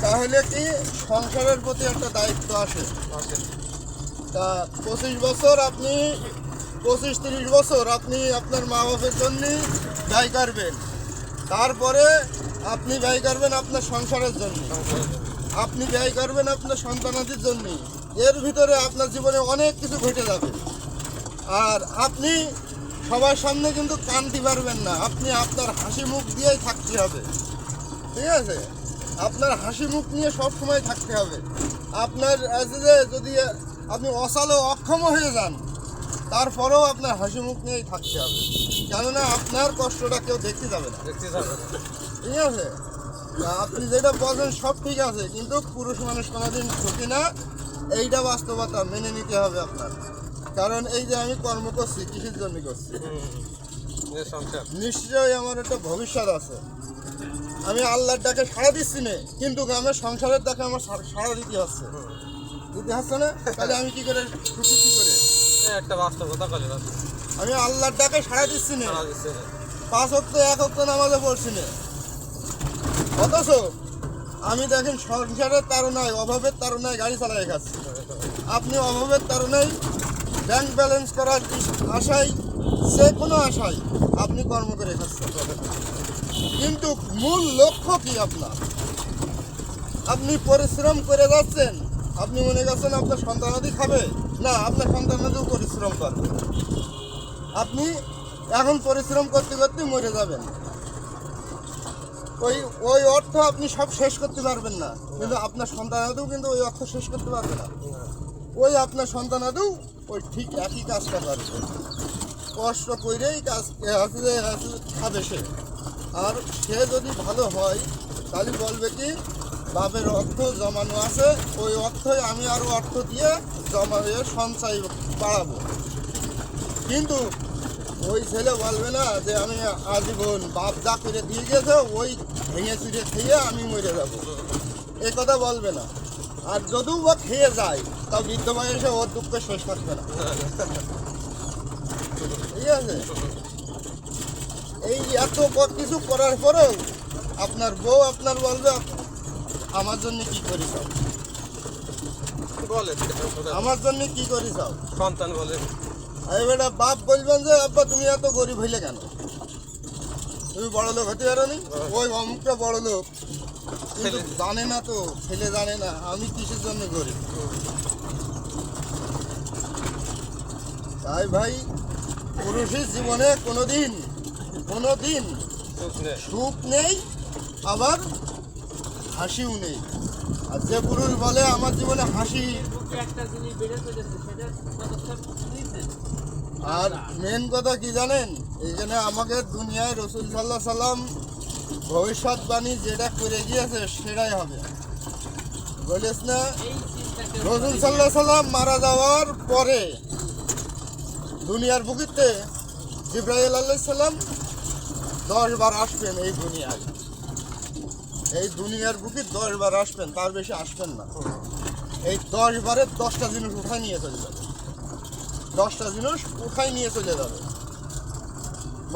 তাহলে কি সংসারের প্রতি একটা দায়িত্ব আসে। তা 25-30 বছর আপনি আপনার মা বাপের জন্য ব্যয় করবেন, তারপরে আপনি ব্যয় করবেন আপনার সংসারের জন্য, আপনি ব্যয় করবেন আপনার সন্তানাদির জন্য। এর ভিতরে আপনার জীবনে অনেক কিছু ঘটে যাবে। আর আপনি সবার সামনে কিন্তু কাঁদতে পারবেন না, আপনি আপনার হাসি মুখ দিয়েই থাকতে হবে। ঠিক আছে, আপনার হাসি মুখ নিয়ে সব সময় থাকতে হবে। আপনার যদি আপনি অসালো অক্ষম হয়ে যান, তারপরেও আপনার হাসি মুখ নিয়েই থাকতে হবে, কেননা আপনার কষ্টটা কেউ দেখতে যাবে না। ঠিক আছে, আপনি যেটা বলেন সব ঠিক আছে, কিন্তু পুরুষ মানুষ কোনোদিন ঠকি না, এইটা বাস্তবতা মেনে নিতে হবে আপনার। কারণ এই যে আমি কর্ম করছি, কিসের জন্য করছি? নিশ্চয়ই আমার একটা ভবিষ্যৎ আছে। আমি আল্লাহর ডাকে সাড়া দিচ্ছি না, কিন্তু আমার সংসারের ডাকে আমার সাড়া দিতে হচ্ছে না। তাহলে আমি কি করে সুখী কি করে? একটা বাস্তবতা করে আমি আল্লাহর ডাকে সাড়া দিচ্ছি না, 5 ওয়াক্ত 1 ওয়াক্ত নামাজে পড়ছি না, অথচ আমি দেখেন সংসারের তাড়নায়, অভাবের তাড়নায় গাড়ি চালাই খাচ্ছি। আপনি অভাবের তাড়নায় ব্যাংক ব্যালেন্স করার আশায়, যে কোনো আশায় আপনি কর্ম করে খাচ্ছেন, কিন্তু মূল লক্ষ্য কি আপনার? আপনি পরিশ্রম করে যাচ্ছেন, আপনি মনে করছেন আপনার সন্তানাদি খাবে না, আপনার সন্তানাদিও পরিশ্রম করবে। আপনি এখন পরিশ্রম করতে করতে মরে যাবেন। ওই অর্থ আপনি সব শেষ করতে পারবেন না, কিন্তু আপনার সন্তানাদিও কিন্তু ওই অর্থ শেষ করতে পারবে না। ওই আপনার সন্তানাদিও ওই ঠিক একই কাজটা করবে, কষ্ট করেই কাজ খাবে সে। আর সে যদি ভালো হয়, তাহলে বলবে কি, বাপের অর্থ জমানো আছে, ওই অর্থই আমি আরও অর্থ দিয়ে সঞ্চয় বাড়াবো। কিন্তু ওই ছেলে বলবে না যে আমি আজীবন বাপ যা করে দিয়ে গেছে ওই ভেঙে চুড়ে খেয়ে আমি মরে যাবো, এ কথা বলবে না। আর যদিও বা খেয়ে যায়, তাও বৃদ্ধ বয়সে ওর দুঃখ শেষ করবে না। ঠিক আছে, এই এত কিছু করার পরেও আপনার বউ আপনার বলবে আমার জন্য কি করিস, আমার জন্য কি করিস সন্তান বলে। বেটা বাপ বলবেন যে আব্বা তুমি এত গরিব হইলে কেন, তুমি বড় লোক হতে পারো নি, ওই অমুকটা বড় লোক, কিন্তু জানে না তো, ছেলে জানে না আমি কিসের জন্য গরিব। তাই ভাই, পুরুষের জীবনে কোনোদিন সুখ নেই, আবার হাসিও নেই। আর যে পুরুষ বলে আমার জীবনে হাসি, আর মেন কথা কি জানেন, এইখানে আমাকে দুনিয়ায় রসুল সাল্লাল্লাহু আলাইহি সাল্লাম ভবিষ্যৎবাণী যেটা করে গিয়েছে সেটাই হবে। বলিস না, রসুল সাল্লাল্লাহু আলাইহি সাল্লাম মারা যাওয়ার পরে দুনিয়ার বুকিতে জিবরাইল আলাইহিস সালাম 10 বার আসবেন এই দুনিয়ায়, এই দুনিয়ার বুকে 10 বার আসবেন, তার বেশি আসবেন না। এই 10 বারের 10টা জিনিস উঠায় নিয়ে চলে যাবে, 10টা জিনিস উঠায় নিয়ে চলে যাবে।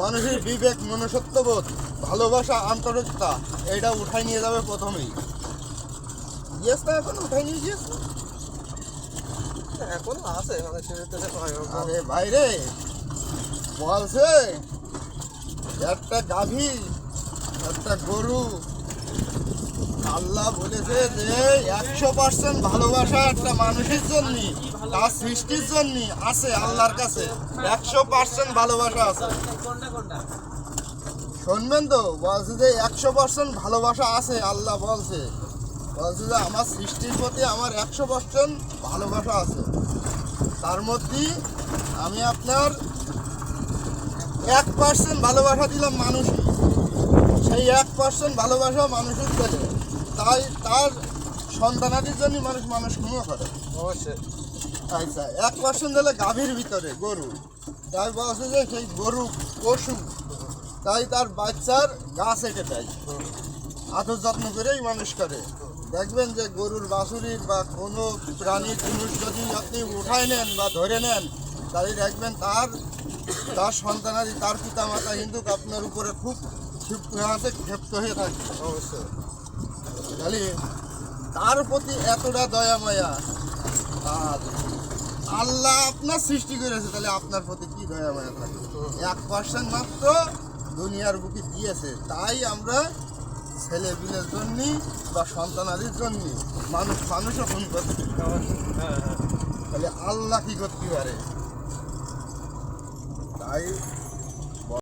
মানুষের বিবেক, মনুষ্যত্ববোধ, ভালোবাসা, আন্তরিকতা, এইটা উঠায় নিয়ে যাবে প্রথমেই। গিয়েছ না, এখন উঠায় নিয়ে গিয়েছ, এখনো আছে। আরে বাইরে বলছে একটা গাভী, একটা গরু, আল্লাহ বলেছে যে 100% ভালোবাসা একটা মানুষের জন্য, তার সৃষ্টির জন্য আছে আল্লাহর কাছে, 100% ভালোবাসা আছে। শুনবেন তো, বলছে যে 100% ভালোবাসা আছে। আল্লাহ বলছে যে আমার সৃষ্টির প্রতি আমার 100% ভালোবাসা আছে। তার মধ্যে আমি আপনার 1% ভালোবাসা দিলাম মানুষই, সেই 1% ভালোবাসা মানুষের দেবে। তাই তার সন্তানাদির জন্য মানুষ ক্ষমা করে অবশ্যই। আচ্ছা, 1% দিলে গাভীর ভিতরে গরু, তাই বলছে যে সেই গরু পশু, তাই তার বাচ্চার গাছ এঁটে দেয়, আদর যত্ন করেই মানুষ করে। দেখবেন যে গরুর বাছুরির বা কোনো প্রাণীর জিনিস যদি আপনি উঠায় নেন বা ধরে নেন, তাহলে দেখবেন তার সন্তানাদি, তার পিতা মাতা কিন্তু আপনার উপরে খুব ক্ষিপ্ত হয়ে থাকে। অবশ্যই। তাহলে তার প্রতি এতটা দয়া মায়া, আর আল্লাহ আপনার সৃষ্টি করেছে, তাহলে আপনার প্রতি কি দয়া মায়া থাকে? 1% মাত্র দুনিয়ার বুকে দিয়েছে, তাই আমরা ছেলে বিলের জন্য বা সন্তানাদির জন্য মানুষও ফোন করছে। হ্যাঁ হ্যাঁ তাহলে আল্লাহ কি করতে পারে? তাই